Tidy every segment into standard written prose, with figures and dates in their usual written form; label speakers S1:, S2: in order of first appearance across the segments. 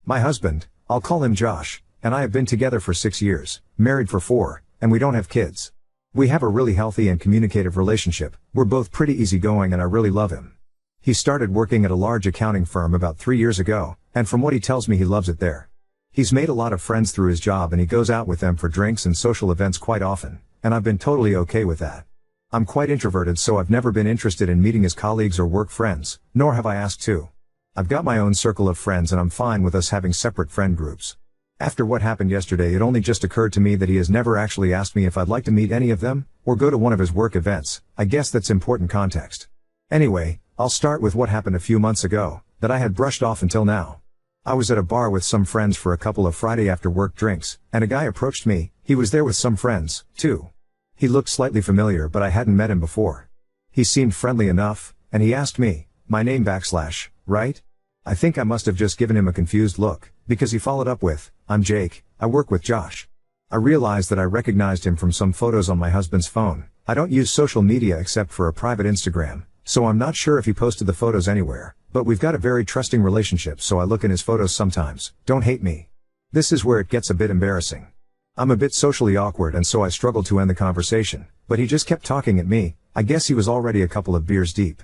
S1: My husband, I'll call him Josh, and I have been together for 6 years, married for 4, and we don't have kids. We have a really healthy and communicative relationship, we're both pretty easygoing and I really love him. He started working at a large accounting firm about 3 years ago, and from what he tells me he loves it there. He's made a lot of friends through his job and he goes out with them for drinks and social events quite often, and I've been totally okay with that. I'm quite introverted, so I've never been interested in meeting his colleagues or work friends, nor have I asked to. I've got my own circle of friends and I'm fine with us having separate friend groups. After what happened yesterday, it only just occurred to me that he has never actually asked me if I'd like to meet any of them, or go to one of his work events. I guess that's important context. Anyway, I'll start with what happened a few months ago, that I had brushed off until now. I was at a bar with some friends for a couple of Friday after work drinks, and a guy approached me. He was there with some friends, too. He looked slightly familiar, but I hadn't met him before. He seemed friendly enough, and he asked me, my name / right? I think I must have just given him a confused look, because he followed up with, I'm Jake, I work with Josh. I realized that I recognized him from some photos on my husband's phone. I don't use social media except for a private Instagram, so I'm not sure if he posted the photos anywhere, but we've got a very trusting relationship, so I look in his photos sometimes. Don't hate me. This is where it gets a bit embarrassing. I'm a bit socially awkward and so I struggled to end the conversation, but he just kept talking at me. I guess he was already a couple of beers deep.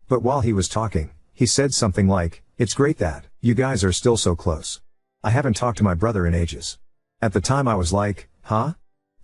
S1: But while he was talking, he said something like, it's great that you guys are still so close. I haven't talked to my brother in ages. At the time I was like, huh?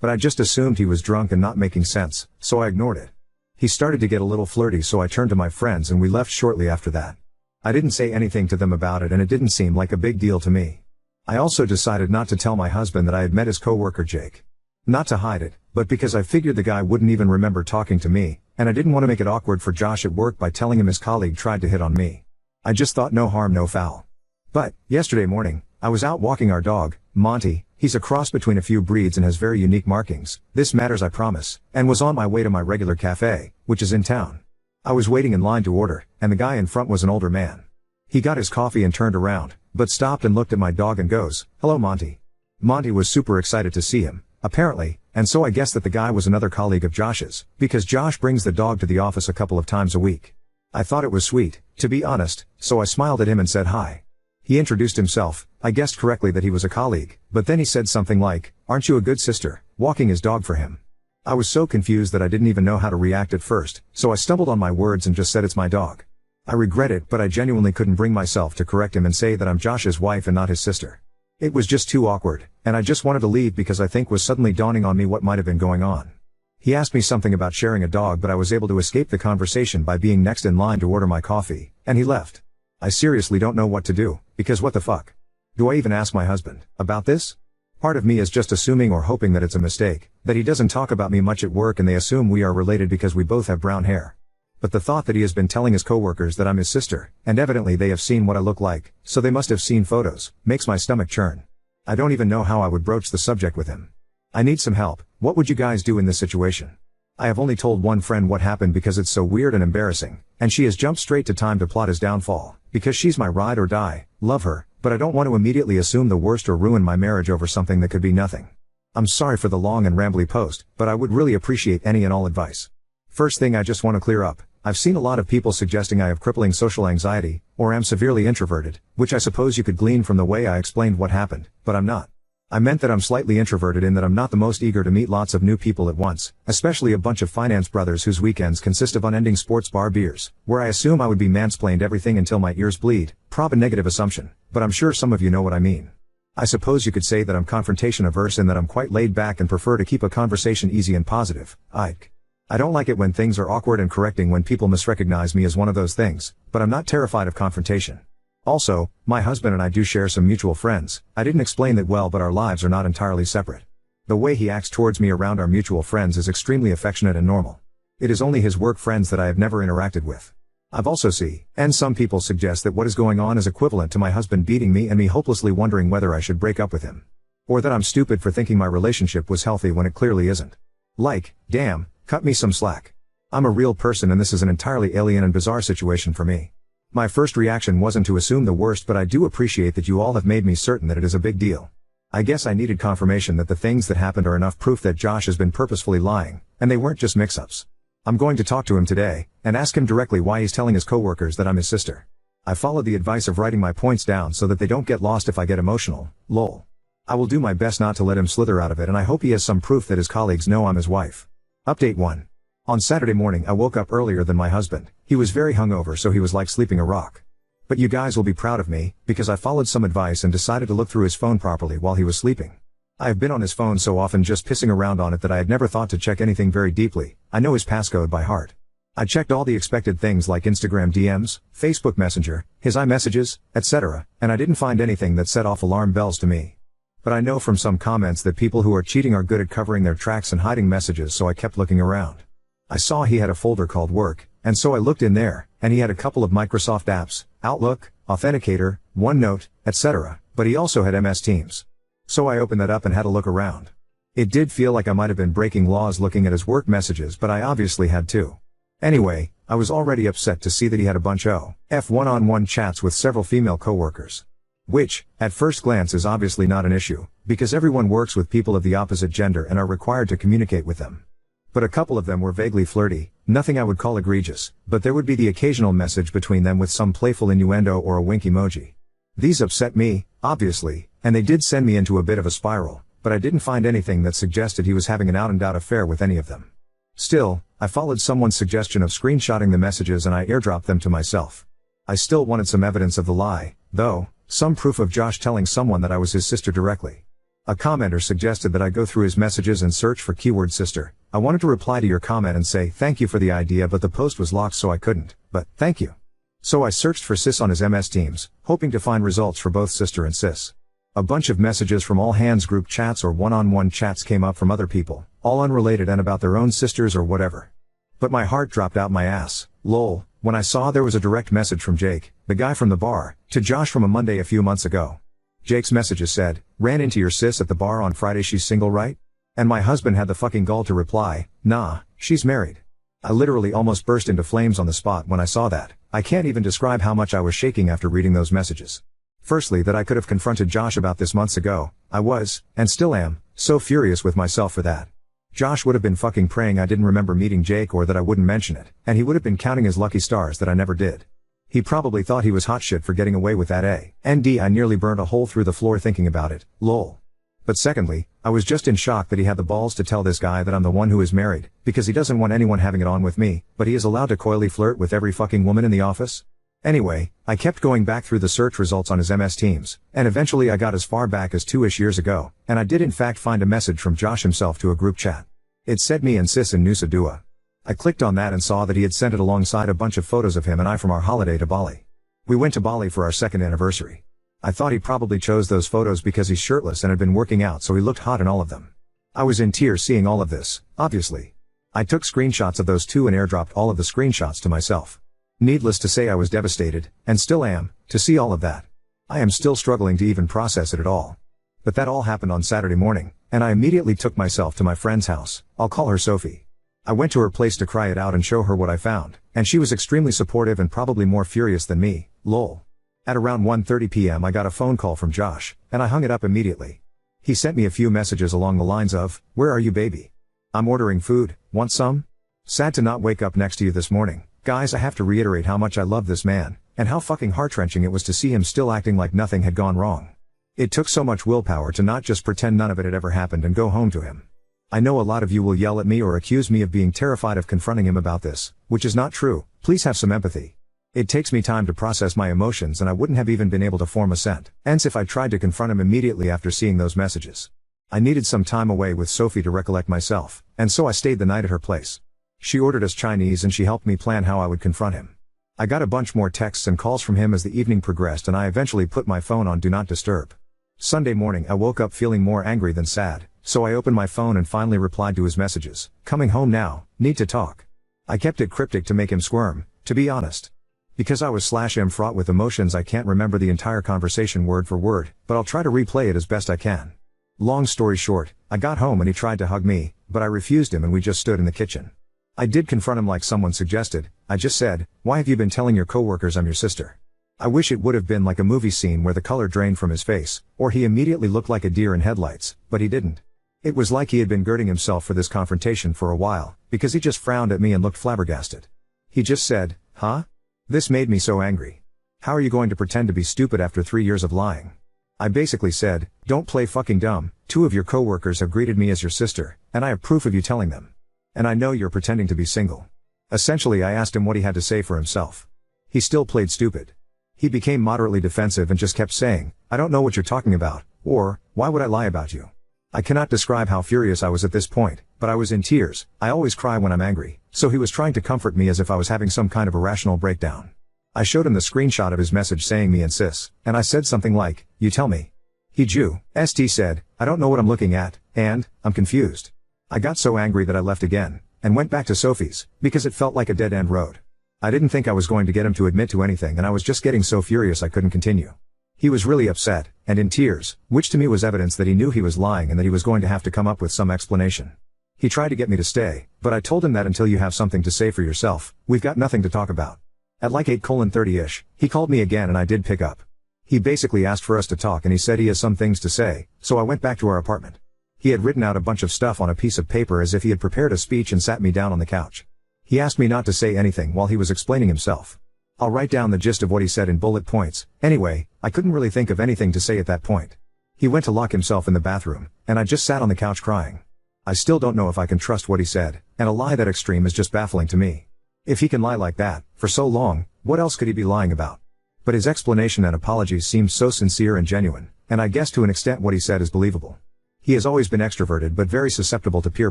S1: But I just assumed he was drunk and not making sense, so I ignored it. He started to get a little flirty, so I turned to my friends and we left shortly after that. I didn't say anything to them about it and it didn't seem like a big deal to me. I also decided not to tell my husband that I had met his coworker Jake. Not to hide it, but because I figured the guy wouldn't even remember talking to me, and I didn't want to make it awkward for Josh at work by telling him his colleague tried to hit on me. I just thought no harm no foul. But, yesterday morning, I was out walking our dog, Monty. He's a cross between a few breeds and has very unique markings. This matters, I promise, and was on my way to my regular cafe, which is in town. I was waiting in line to order, and the guy in front was an older man. He got his coffee and turned around, but stopped and looked at my dog and goes, hello Monty. Monty was super excited to see him, apparently, and so I guessed that the guy was another colleague of Josh's, because Josh brings the dog to the office a couple of times a week. I thought it was sweet, to be honest, so I smiled at him and said hi. He introduced himself. I guessed correctly that he was a colleague, but then he said something like, aren't you a good sister, walking his dog for him? I was so confused that I didn't even know how to react at first, so I stumbled on my words and just said it's my dog. I regret it, but I genuinely couldn't bring myself to correct him and say that I'm Josh's wife and not his sister. It was just too awkward, and I just wanted to leave because I think was suddenly dawning on me what might have been going on. He asked me something about sharing a dog, but I was able to escape the conversation by being next in line to order my coffee, and he left. I seriously don't know what to do, because what the fuck? Do I even ask my husband about this? Part of me is just assuming or hoping that it's a mistake, that he doesn't talk about me much at work and they assume we are related because we both have brown hair. But the thought that he has been telling his coworkers that I'm his sister, and evidently they have seen what I look like, so they must have seen photos, makes my stomach churn. I don't even know how I would broach the subject with him. I need some help. What would you guys do in this situation? I have only told one friend what happened because it's so weird and embarrassing, and she has jumped straight to time to plot his downfall, because she's my ride or die. Love her, but I don't want to immediately assume the worst or ruin my marriage over something that could be nothing. I'm sorry for the long and rambly post, but I would really appreciate any and all advice. First thing I just want to clear up. I've seen a lot of people suggesting I have crippling social anxiety, or am severely introverted, which I suppose you could glean from the way I explained what happened, but I'm not. I meant that I'm slightly introverted in that I'm not the most eager to meet lots of new people at once, especially a bunch of finance brothers whose weekends consist of unending sports bar beers, where I assume I would be mansplained everything until my ears bleed. Prob a negative assumption, but I'm sure some of you know what I mean. I suppose you could say that I'm confrontation averse and that I'm quite laid back and prefer to keep a conversation easy and positive. I don't like it when things are awkward and correcting when people misrecognize me as one of those things, but I'm not terrified of confrontation. Also, my husband and I do share some mutual friends. I didn't explain that well, but our lives are not entirely separate. The way he acts towards me around our mutual friends is extremely affectionate and normal. It is only his work friends that I have never interacted with. I've also seen, and some people suggest that what is going on is equivalent to my husband beating me and me hopelessly wondering whether I should break up with him. Or that I'm stupid for thinking my relationship was healthy when it clearly isn't. Like, damn, cut me some slack. I'm a real person and this is an entirely alien and bizarre situation for me. My first reaction wasn't to assume the worst, but I do appreciate that you all have made me certain that it is a big deal. I guess I needed confirmation that the things that happened are enough proof that Josh has been purposefully lying, and they weren't just mix-ups. I'm going to talk to him today, and ask him directly why he's telling his coworkers that I'm his sister. I followed the advice of writing my points down so that they don't get lost if I get emotional, lol. I will do my best not to let him slither out of it, and I hope he has some proof that his colleagues know I'm his wife. Update 1. On Saturday morning I woke up earlier than my husband. He was very hungover, so he was like sleeping a rock. But you guys will be proud of me, because I followed some advice and decided to look through his phone properly while he was sleeping. I have been on his phone so often just pissing around on it that I had never thought to check anything very deeply. I know his passcode by heart. I checked all the expected things like Instagram DMs, Facebook Messenger, his iMessages, etc., and I didn't find anything that set off alarm bells to me. But I know from some comments that people who are cheating are good at covering their tracks and hiding messages, so I kept looking around. I saw he had a folder called Work, and so I looked in there, and he had a couple of Microsoft apps, Outlook, Authenticator, OneNote, etc., but he also had MS Teams. So I opened that up and had a look around. It did feel like I might have been breaking laws looking at his work messages, but I obviously had too. Anyway, I was already upset to see that he had a bunch of one-on-one chats with several female coworkers. Which, at first glance, is obviously not an issue, because everyone works with people of the opposite gender and are required to communicate with them. But a couple of them were vaguely flirty, nothing I would call egregious, but there would be the occasional message between them with some playful innuendo or a wink emoji. These upset me, obviously, and they did send me into a bit of a spiral, but I didn't find anything that suggested he was having an out-and-out affair with any of them. Still, I followed someone's suggestion of screenshotting the messages and I airdropped them to myself. I still wanted some evidence of the lie, though, some proof of Josh telling someone that I was his sister directly. A commenter suggested that I go through his messages and search for keyword sister. I wanted to reply to your comment and say thank you for the idea, but the post was locked so I couldn't, but thank you. So I searched for sis on his MS Teams, hoping to find results for both sister and sis. A bunch of messages from all hands group chats or one-on-one chats came up from other people, all unrelated and about their own sisters or whatever. But my heart dropped out my ass, lol, when I saw there was a direct message from Jake, the guy from the bar, to Josh from a Monday a few months ago. Jake's messages said, ran into your sis at the bar on Friday, she's single, right? And my husband had the fucking gall to reply, nah, she's married. I literally almost burst into flames on the spot when I saw that. I can't even describe how much I was shaking after reading those messages. Firstly, that I could have confronted Josh about this months ago. I was, and still am, so furious with myself for that. Josh would have been fucking praying I didn't remember meeting Jake or that I wouldn't mention it, and he would have been counting his lucky stars that I never did. He probably thought he was hot shit for getting away with that and I nearly burnt a hole through the floor thinking about it, lol. But secondly, I was just in shock that he had the balls to tell this guy that I'm the one who is married, because he doesn't want anyone having it on with me, but he is allowed to coyly flirt with every fucking woman in the office? Anyway, I kept going back through the search results on his MS Teams, and eventually I got as far back as 2-ish years ago, and I did in fact find a message from Josh himself to a group chat. It said me and sis in Nusa Dua. I clicked on that and saw that he had sent it alongside a bunch of photos of him and I from our holiday to Bali. We went to Bali for our second anniversary. I thought he probably chose those photos because he's shirtless and had been working out, so he looked hot in all of them. I was in tears seeing all of this, obviously. I took screenshots of those too and airdropped all of the screenshots to myself. Needless to say I was devastated, and still am, to see all of that. I am still struggling to even process it at all. But that all happened on Saturday morning, and I immediately took myself to my friend's house. I'll call her Sophie. I went to her place to cry it out and show her what I found, and she was extremely supportive and probably more furious than me, lol. At around 1:30 p.m. I got a phone call from Josh, and I hung it up immediately. He sent me a few messages along the lines of, where are you, baby? I'm ordering food, want some? Sad to not wake up next to you this morning. Guys, I have to reiterate how much I love this man, and how fucking heart-wrenching it was to see him still acting like nothing had gone wrong. It took so much willpower to not just pretend none of it had ever happened and go home to him. I know a lot of you will yell at me or accuse me of being terrified of confronting him about this, which is not true. Please have some empathy. It takes me time to process my emotions, and I wouldn't have even been able to form a sentence if I tried to confront him immediately after seeing those messages. I needed some time away with Sophie to recollect myself, and so I stayed the night at her place. She ordered us Chinese and she helped me plan how I would confront him. I got a bunch more texts and calls from him as the evening progressed, and I eventually put my phone on Do Not Disturb. Sunday morning I woke up feeling more angry than sad, so I opened my phone and finally replied to his messages. Coming home now, need to talk. I kept it cryptic to make him squirm, to be honest. Because I was /am fraught with emotions, I can't remember the entire conversation word for word, but I'll try to replay it as best I can. Long story short, I got home and he tried to hug me, but I refused him and we just stood in the kitchen. I did confront him like someone suggested. I just said, why have you been telling your coworkers I'm your sister? I wish it would have been like a movie scene where the color drained from his face, or he immediately looked like a deer in headlights, but he didn't. It was like he had been girding himself for this confrontation for a while, because he just frowned at me and looked flabbergasted. He just said, huh? This made me so angry. How are you going to pretend to be stupid after 3 years of lying? I basically said, don't play fucking dumb, 2 of your coworkers have greeted me as your sister, and I have proof of you telling them. And I know you're pretending to be single. Essentially I asked him what he had to say for himself. He still played stupid. He became moderately defensive and just kept saying, I don't know what you're talking about, or, why would I lie about you? I cannot describe how furious I was at this point, but I was in tears. I always cry when I'm angry, so he was trying to comfort me as if I was having some kind of irrational breakdown. I showed him the screenshot of his message saying me and sis, and I said something like, you tell me. He said, I don't know what I'm looking at, and, I'm confused. I got so angry that I left again, and went back to Sophie's, because it felt like a dead-end road. I didn't think I was going to get him to admit to anything and I was just getting so furious I couldn't continue. He was really upset, and in tears, which to me was evidence that he knew he was lying and that he was going to have to come up with some explanation. He tried to get me to stay, but I told him that until you have something to say for yourself, we've got nothing to talk about. At like 8:30ish, he called me again and I did pick up. He basically asked for us to talk and he said he has some things to say, so I went back to our apartment. He had written out a bunch of stuff on a piece of paper as if he had prepared a speech and sat me down on the couch. He asked me not to say anything while he was explaining himself. I'll write down the gist of what he said in bullet points. Anyway, I couldn't really think of anything to say at that point. He went to lock himself in the bathroom, and I just sat on the couch crying. I still don't know if I can trust what he said, and a lie that extreme is just baffling to me. If he can lie like that, for so long, what else could he be lying about? But his explanation and apologies seemed so sincere and genuine, and I guess to an extent what he said is believable. He has always been extroverted but very susceptible to peer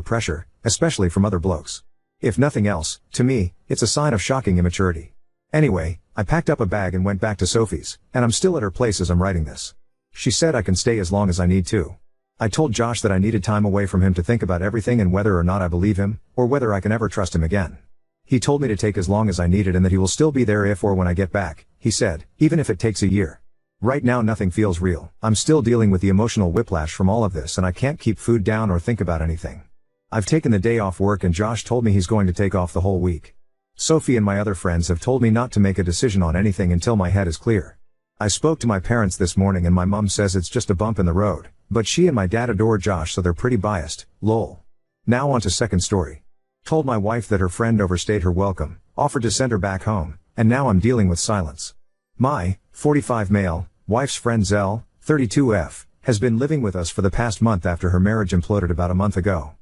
S1: pressure, especially from other blokes. If nothing else, to me, it's a sign of shocking immaturity. Anyway, I packed up a bag and went back to Sophie's, and I'm still at her place as I'm writing this. She said I can stay as long as I need to. I told Josh that I needed time away from him to think about everything and whether or not I believe him, or whether I can ever trust him again. He told me to take as long as I needed and that he will still be there if or when I get back, he said, even if it takes a year. Right now nothing feels real. I'm still dealing with the emotional whiplash from all of this and I can't keep food down or think about anything. I've taken the day off work and Josh told me he's going to take off the whole week. Sophie and my other friends have told me not to make a decision on anything until my head is clear. I spoke to my parents this morning and my mum says it's just a bump in the road, but she and my dad adore Josh so they're pretty biased, lol. Now on to second story. Told my wife that her friend overstayed her welcome, offered to send her back home, and now I'm dealing with silence. My, 45 male, wife's friend Zell, 32F, has been living with us for the past month after her marriage imploded about a month ago.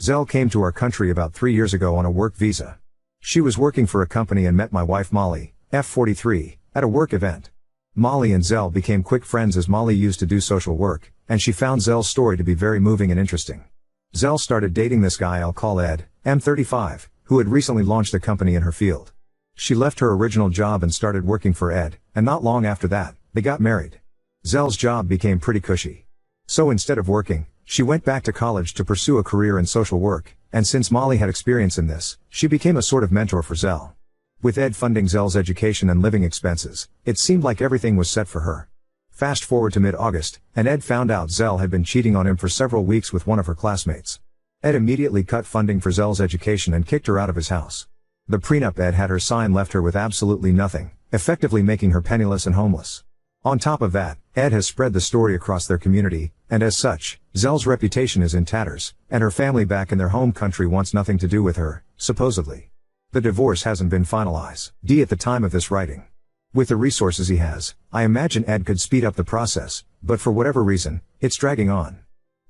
S1: Zell came to our country about 3 years ago on a work visa. She was working for a company and met my wife Molly, F43, at a work event. Molly and Zell became quick friends as Molly used to do social work, and she found Zell's story to be very moving and interesting. Zell started dating this guy I'll call Ed, M35, who had recently launched a company in her field. She left her original job and started working for Ed, and not long after that, they got married. Zell's job became pretty cushy. So instead of working, she went back to college to pursue a career in social work, and since Molly had experience in this, she became a sort of mentor for Zell. With Ed funding Zell's education and living expenses, it seemed like everything was set for her. Fast forward to mid-August, and Ed found out Zell had been cheating on him for several weeks with one of her classmates. Ed immediately cut funding for Zell's education and kicked her out of his house. The prenup Ed had her sign left her with absolutely nothing, effectively making her penniless and homeless. On top of that, Ed has spread the story across their community, and as such, Zell's reputation is in tatters, and her family back in their home country wants nothing to do with her, supposedly. The divorce hasn't been finalized, at the time of this writing. With the resources he has, I imagine Ed could speed up the process, but for whatever reason, it's dragging on.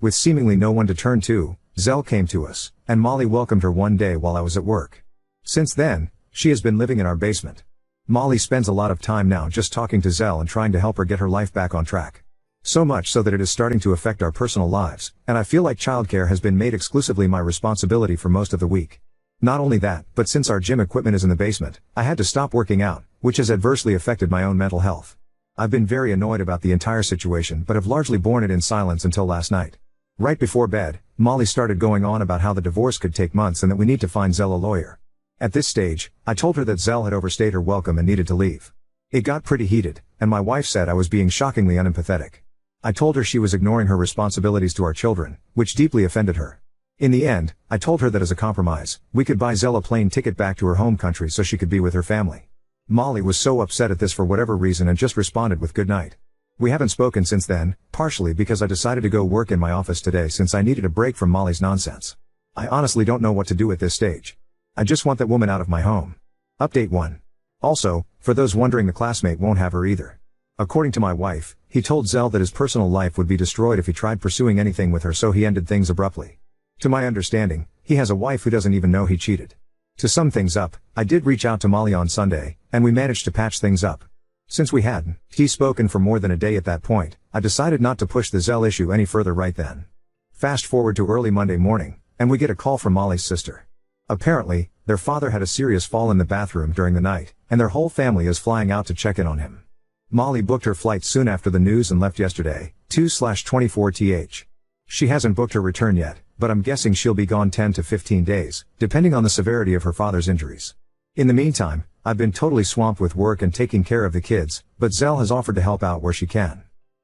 S1: With seemingly no one to turn to, Zell came to us, and Molly welcomed her one day while I was at work. Since then, she has been living in our basement. Molly spends a lot of time now just talking to Zell and trying to help her get her life back on track. So much so that it is starting to affect our personal lives, and I feel like childcare has been made exclusively my responsibility for most of the week. Not only that, but since our gym equipment is in the basement, I had to stop working out, which has adversely affected my own mental health. I've been very annoyed about the entire situation but have largely borne it in silence until last night. Right before bed, Molly started going on about how the divorce could take months and that we need to find Zell a lawyer. At this stage, I told her that Zell had overstayed her welcome and needed to leave. It got pretty heated, and my wife said I was being shockingly unempathetic. I told her she was ignoring her responsibilities to our children, which deeply offended her. In the end, I told her that as a compromise, we could buy Zell a plane ticket back to her home country so she could be with her family. Molly was so upset at this for whatever reason and just responded with good night. We haven't spoken since then, partially because I decided to go work in my office today since I needed a break from Molly's nonsense. I honestly don't know what to do at this stage. I just want that woman out of my home. Update 1. Also, For those wondering, the classmate won't have her either. According to my wife, he told Zell that his personal life would be destroyed if he tried pursuing anything with her, so he ended things abruptly. To my understanding, he has a wife who doesn't even know he cheated. To sum things up, I did reach out to Molly on Sunday, and we managed to patch things up. Since we hadn't spoken for more than a day at that point, I decided not to push the Zell issue any further right then. Fast forward to early Monday morning, and we get a call from Molly's sister. Apparently, their father had a serious fall in the bathroom during the night, and their whole family is flying out to check in on him. Molly booked her flight soon after the news and left yesterday, 2/24th. She hasn't booked her return yet, but I'm guessing she'll be gone 10 to 15 days, depending on the severity of her father's injuries. In the meantime, I've been totally swamped with work and taking care of the kids, but Zell has offered to help out where she can.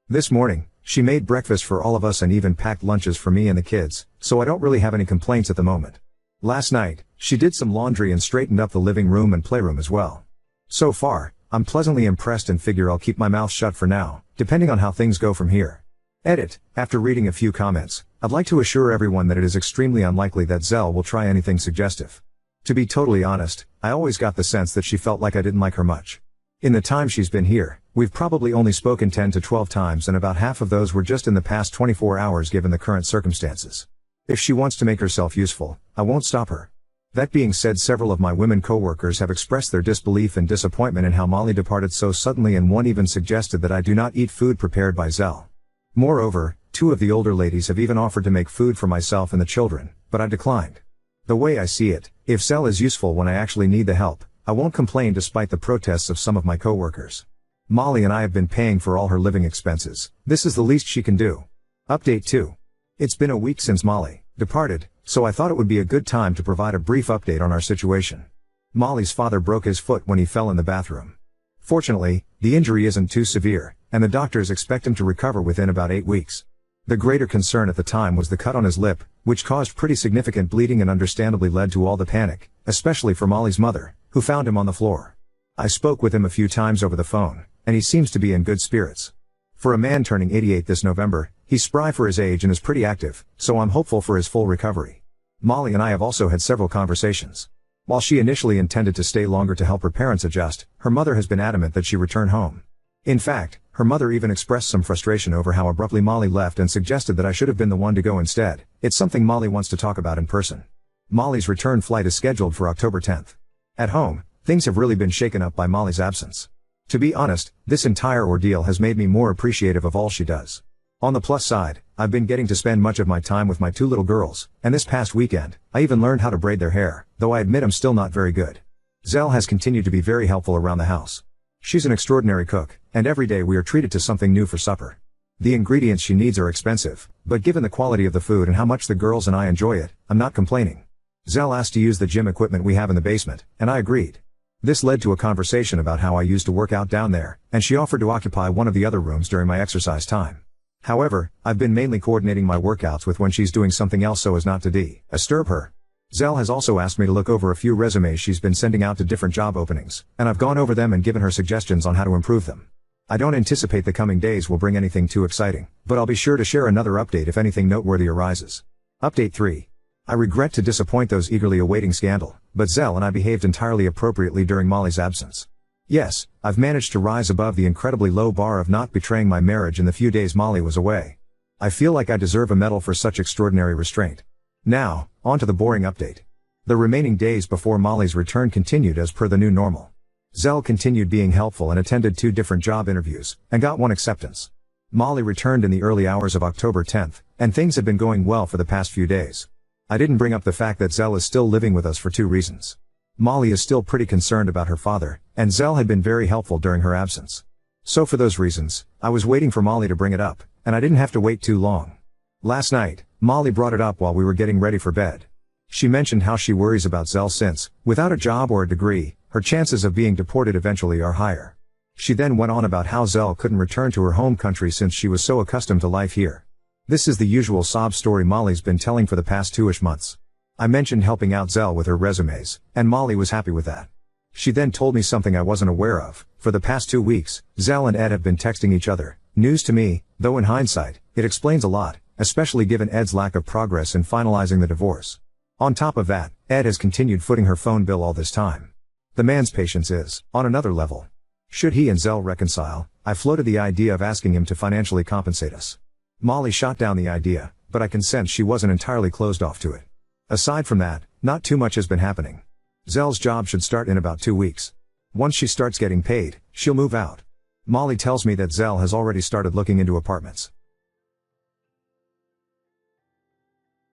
S1: This morning, she made breakfast for all of us and even packed lunches for me and the kids, so I don't really have any complaints at the moment. Last night, she did some laundry and straightened up the living room and playroom as well. So far, I'm pleasantly impressed and figure I'll keep my mouth shut for now, depending on how things go from here. Edit. After reading a few comments, I'd like to assure everyone that it is extremely unlikely that Zell will try anything suggestive. To be totally honest, I always got the sense that she felt like I didn't like her much. In the time she's been here, we've probably only spoken 10 to 12 times, and about half of those were just in the past 24 hours given the current circumstances. If she wants to make herself useful, I won't stop her. That being said, several of my women coworkers have expressed their disbelief and disappointment in how Molly departed so suddenly, and one even suggested that I do not eat food prepared by Zell. Moreover, 2 of the older ladies have even offered to make food for myself and the children, but I declined. The way I see it, if Zell is useful when I actually need the help, I won't complain despite the protests of some of my coworkers. Molly and I have been paying for all her living expenses. This is the least she can do. Update 2. It's been a week since Molly departed, so I thought it would be a good time to provide a brief update on our situation. Molly's father broke his foot when he fell in the bathroom. Fortunately, the injury isn't too severe, and the doctors expect him to recover within about 8 weeks. The greater concern at the time was the cut on his lip, which caused pretty significant bleeding and understandably led to all the panic, especially for Molly's mother, who found him on the floor. I spoke with him a few times over the phone, and he seems to be in good spirits. For a man turning 88 this November, he's spry for his age and is pretty active, so I'm hopeful for his full recovery. Molly and I have also had several conversations. While she initially intended to stay longer to help her parents adjust, her mother has been adamant that she return home. In fact, her mother even expressed some frustration over how abruptly Molly left and suggested that I should have been the one to go instead. It's something Molly wants to talk about in person. Molly's return flight is scheduled for October 10th. At home, things have really been shaken up by Molly's absence. To be honest, this entire ordeal has made me more appreciative of all she does. On the plus side, I've been getting to spend much of my time with my 2 little girls, and this past weekend, I even learned how to braid their hair, though I admit I'm still not very good. Zell has continued to be very helpful around the house. She's an extraordinary cook, and every day we are treated to something new for supper. The ingredients she needs are expensive, but given the quality of the food and how much the girls and I enjoy it, I'm not complaining. Zell asked to use the gym equipment we have in the basement, and I agreed. This led to a conversation about how I used to work out down there, and she offered to occupy one of the other rooms during my exercise time. However, I've been mainly coordinating my workouts with when she's doing something else so as not to disturb her. Zell has also asked me to look over a few resumes she's been sending out to different job openings, and I've gone over them and given her suggestions on how to improve them. I don't anticipate the coming days will bring anything too exciting, but I'll be sure to share another update if anything noteworthy arises. Update 3. I regret to disappoint those eagerly awaiting scandal, but Zell and I behaved entirely appropriately during Molly's absence. Yes, I've managed to rise above the incredibly low bar of not betraying my marriage in the few days Molly was away. I feel like I deserve a medal for such extraordinary restraint. Now, on to the boring update. The remaining days before Molly's return continued as per the new normal. Zell continued being helpful and attended 2 different job interviews, and got 1 acceptance. Molly returned in the early hours of October 10th, and things have been going well for the past few days. I didn't bring up the fact that Zell is still living with us for 2 reasons. Molly is still pretty concerned about her father, and Zell had been very helpful during her absence. So for those reasons, I was waiting for Molly to bring it up, and I didn't have to wait too long. Last night, Molly brought it up while we were getting ready for bed. She mentioned how she worries about Zell since, without a job or a degree, her chances of being deported eventually are higher. She then went on about how Zell couldn't return to her home country since she was so accustomed to life here. This is the usual sob story Molly's been telling for the past 2-ish months. I mentioned helping out Zell with her resumes, and Molly was happy with that. She then told me something I wasn't aware of. For the past 2 weeks, Zell and Ed have been texting each other. News to me, though in hindsight, it explains a lot, especially given Ed's lack of progress in finalizing the divorce. On top of that, Ed has continued footing her phone bill all this time. The man's patience is on another level. Should he and Zell reconcile, I floated the idea of asking him to financially compensate us. Molly shot down the idea, but I can sense she wasn't entirely closed off to it. Aside from that, not too much has been happening. Zell's job should start in about 2 weeks. Once she starts getting paid, she'll move out. Molly tells me that Zell has already started looking into apartments.